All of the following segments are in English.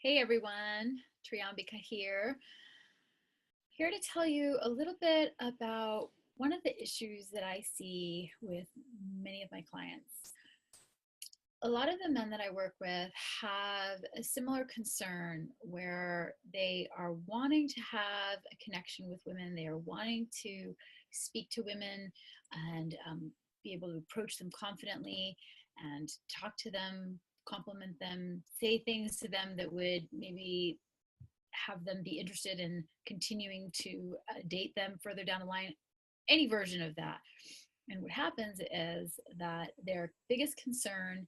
Hey everyone, Triambika here to tell you a little bit about one of the issues that I see with many of my clients. A lot of the men that I work with have a similar concern where they are wanting to have a connection with women. They are wanting to speak to women and be able to approach them confidently and talk to them, compliment them, say things to them that would maybe have them be interested in continuing to date them further down the line, any version of that. And what happens is that their biggest concern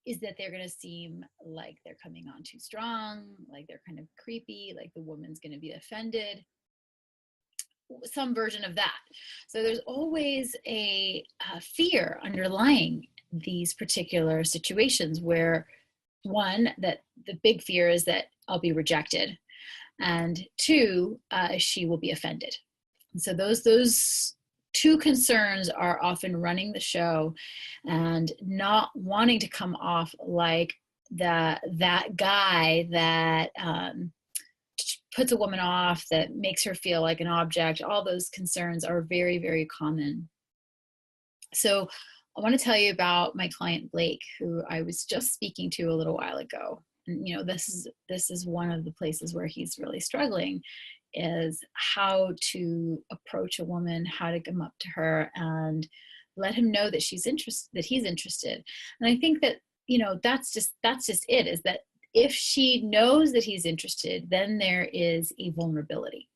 is that they're going to seem like they're coming on too strong, like they're kind of creepy, like the woman's going to be offended, some version of that. So there's always a fear underlying these particular situations where, one, that the big fear is that I'll be rejected, and two, she will be offended. And so those two concerns are often running the show, and not wanting to come off like that guy that puts a woman off, that makes her feel like an object. All those concerns are very, very common. So I want to tell you about my client Blake, who I was just speaking to a little while ago. And this is one of the places where he's really struggling, is how to approach a woman, how to come up to her and let him know that he's interested. And I think that that's just it, is that if she knows that he's interested, then there is a vulnerability,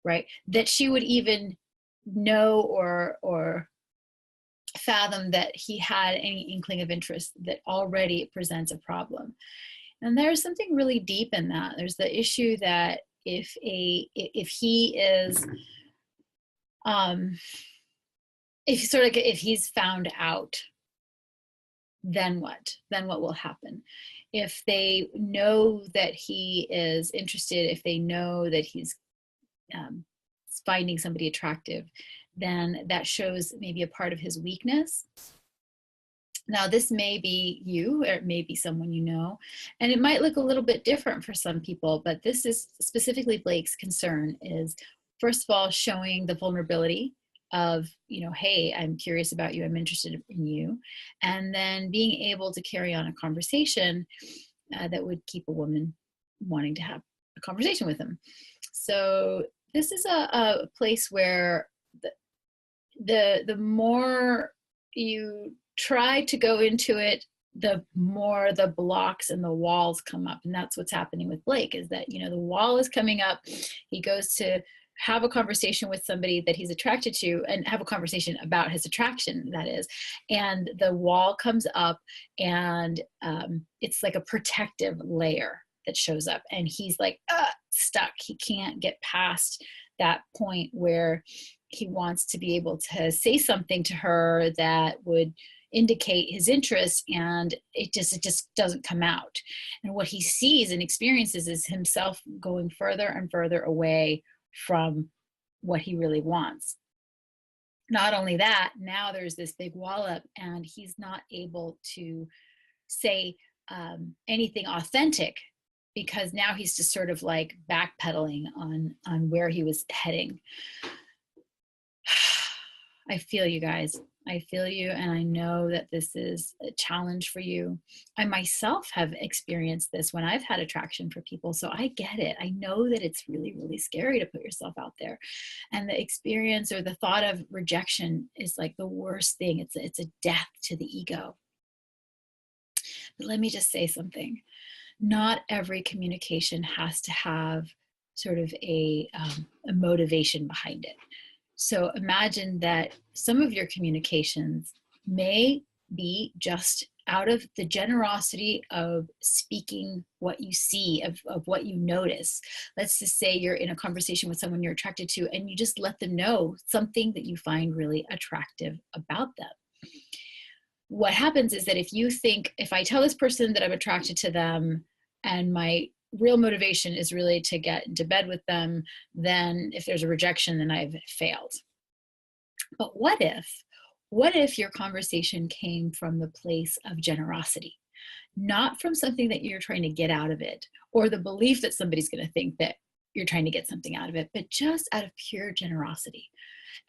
right? That she would even know or fathom that he had any inkling of interest, that already presents a problem. And there's something really deep in that. There's the issue that if he is if he's found out, then what will happen? If they know that he is interested, if they know that he's finding somebody attractive, then that shows maybe a part of his weakness. Now, this may be you, or it may be someone you know, and it might look a little bit different for some people, but this is specifically Blake's concern, is first of all showing the vulnerability of, hey, I'm curious about you, I'm interested in you, and then being able to carry on a conversation that would keep a woman wanting to have a conversation with him. So this is a place where the more you try to go into it, the more the blocks and the walls come up. And that's what's happening with Blake, is that, the wall is coming up. He goes to have a conversation with somebody that he's attracted to, and have a conversation about his attraction, that is. And the wall comes up, and it's like a protective layer that shows up. And he's like stuck. He can't get past that point where he wants to be able to say something to her that would indicate his interest, and it just doesn't come out. And what he sees and experiences is himself going further and further away from what he really wants. Not only that, now there's this big wall up, and he's not able to say anything authentic, because now he's just sort of like backpedaling on where he was heading. I feel you guys. I feel you, and I know that this is a challenge for you. I myself have experienced this when I've had attraction for people, so I get it. I know that it's really, really scary to put yourself out there, and the experience or the thought of rejection is like the worst thing. It's a death to the ego. But let me just say something. Not every communication has to have sort of a motivation behind it. So imagine that some of your communications may be just out of the generosity of speaking what you see, of what you notice. Let's just say you're in a conversation with someone you're attracted to, and you just let them know something that you find really attractive about them. What happens is that if I tell this person that I'm attracted to them, and my real motivation is really to get into bed with them, then if there's a rejection, then I've failed. But what if your conversation came from the place of generosity, not from something that you're trying to get out of it or the belief that somebody's going to think that you're trying to get something out of it, but just out of pure generosity.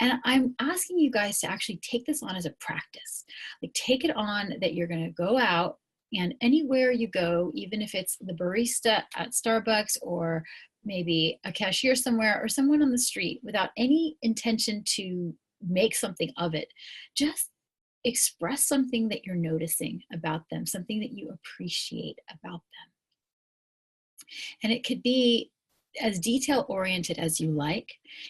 And I'm asking you guys to actually take this on as a practice. Like, take it on that you're going to go out, and anywhere you go, even if it's the barista at Starbucks or maybe a cashier somewhere or someone on the street, without any intention to make something of it, just express something that you're noticing about them, something that you appreciate about them. And it could be as detail oriented as you like.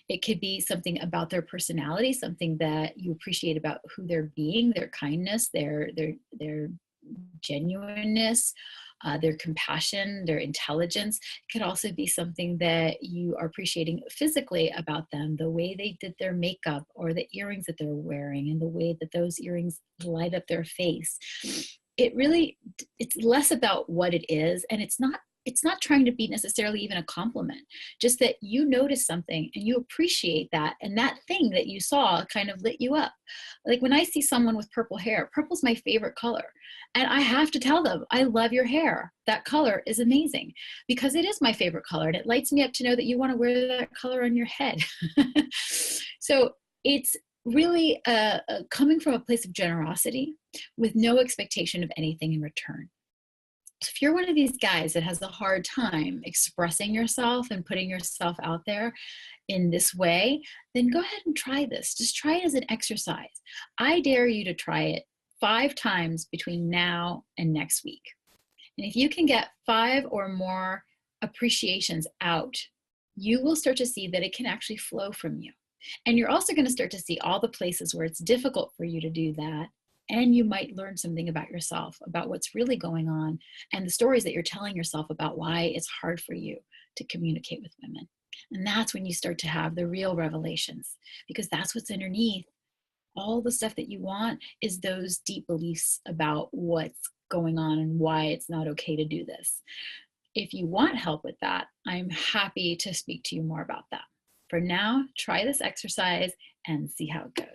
It could be something about their personality, something that you appreciate about who they're being, their kindness, their genuineness, their compassion, their intelligence. It could also be something that you are appreciating physically about them, the way they did their makeup or the earrings that they're wearing and the way that those earrings light up their face. It really, it's less about what it is, and it's not trying to be necessarily even a compliment, just that you notice something and you appreciate that, and that thing that you saw kind of lit you up. Like when I see someone with purple hair, purple's my favorite color, and I have to tell them, I love your hair. That color is amazing, because it is my favorite color, and it lights me up to know that you want to wear that color on your head. So it's really coming from a place of generosity with no expectation of anything in return. So if you're one of these guys that has a hard time expressing yourself and putting yourself out there in this way, then go ahead and try this. Just try it as an exercise. I dare you to try it 5 times between now and next week. And if you can get 5 or more appreciations out, you will start to see that it can actually flow from you. And you're also going to start to see all the places where it's difficult for you to do that. And you might learn something about yourself, about what's really going on, and the stories that you're telling yourself about why it's hard for you to communicate with women. And that's when you start to have the real revelations, because that's what's underneath all the stuff that you want, is those deep beliefs about what's going on and why it's not okay to do this. If you want help with that, I'm happy to speak to you more about that. For now, try this exercise and see how it goes.